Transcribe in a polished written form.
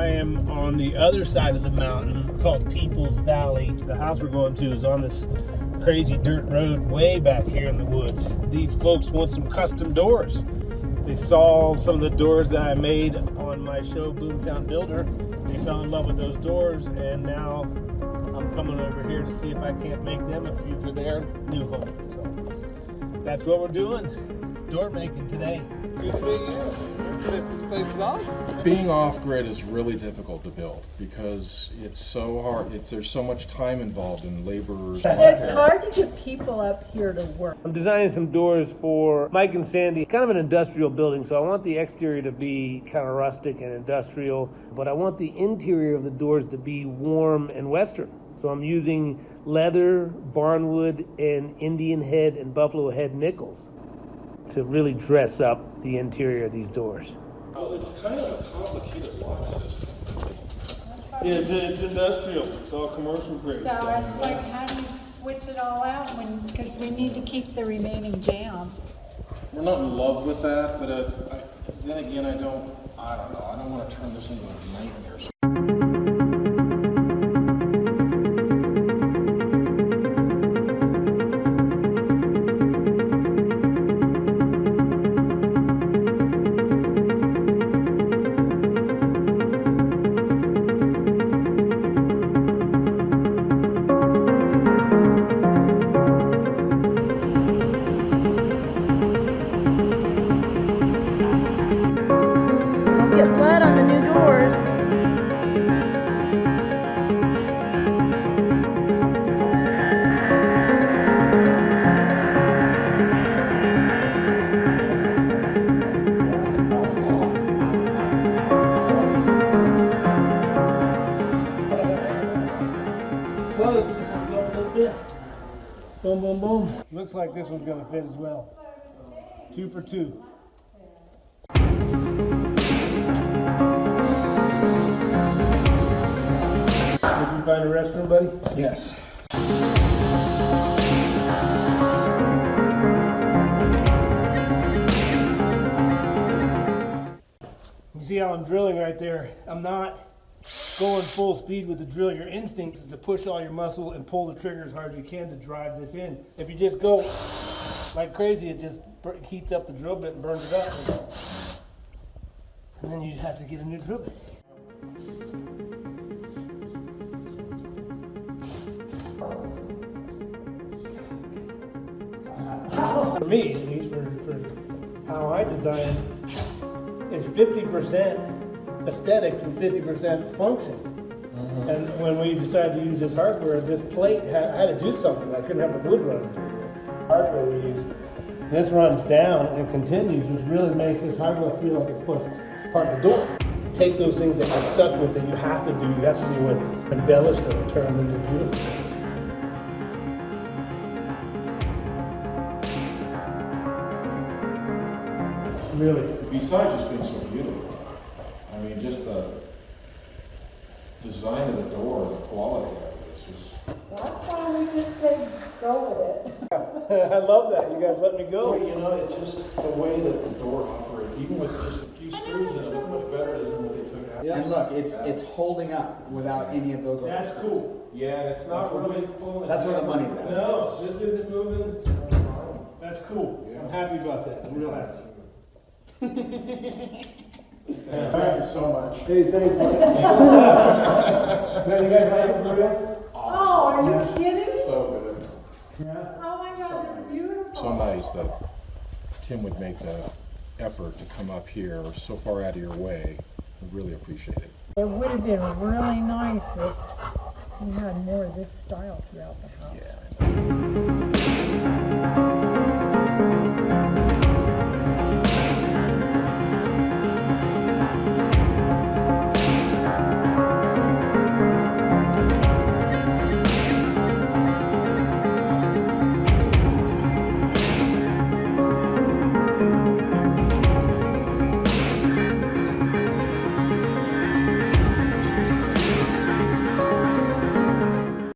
I am on the other side of the mountain called People's Valley. The house we're going to is on this crazy dirt road way back here in the woods. These folks want some custom doors. They saw some of the doors that I made on my show, Boomtown Builder. They fell in love with those doors, and now I'm coming over here to see if I can't make them a few for their new home. So that's what we're doing. Door making today. Good to be here. This place is awesome. Being off-grid is really difficult to build because it's so hard. There's so much time involved in laborers. It's hard to get people up here to work. I'm designing some doors for Mike and Sandy. It's kind of an industrial building, so I want the exterior to be kind of rustic and industrial, but I want the interior of the doors to be warm and Western. So I'm using leather, barnwood, and Indian head and buffalo head nickels to really dress up the interior of these doors. Well, it's kind of a complicated lock system. Yeah, it's industrial. It's all commercial grade So stuff. it's like, how do you switch it all out because we need to keep the remaining jam? We're not in love with that, but then again, I don't know. I don't want to turn this into a nightmare. Get blood on the new doors. Close. Boom, boom, boom. Looks like this one's gonna fit as well. 2 for 2. Did you find a restroom, buddy? Yes. You see how I'm drilling right there? I'm not going full speed with the drill. Your instinct is to push all your muscle and pull the trigger as hard as you can to drive this in. If you just go like crazy, it just heats up the drill bit and burns it up. And then you have to get a new drill bit. For me, at least for how I design, it's 50% aesthetics and 50% function. And when we decided to use this hardware, this plate had to do something. I couldn't have the wood running through here. Hardware we use, this runs down and continues, which really makes this hardware feel like it's part of the door. Take those things that you're stuck with that you have to do. You have to do what embellish them and turn them into beautiful things. Really. Besides just being so beautiful, I mean, just the design of the door, the quality of it is just. That's why we just say go with it. I love that. You guys let me go. Well, you know, it's just the way that the door operates, even with just a few screws in it, look how much better it is than what they took out. And look, it's holding up without any of those. That's cool. Yeah, that's not really pulling. That's where the money's at. No, this isn't moving. That's cool. Yeah. I'm happy about that. I'm real happy. Thank you so much. Hey, thank you. Now, you guys like it for real? Oh, are you kidding? So good. Yeah. Oh my God, they're beautiful. So nice that Tim would make the effort to come up here so far out of your way. We really appreciate it. It would have been really nice if we had more of this style throughout the house. Yeah.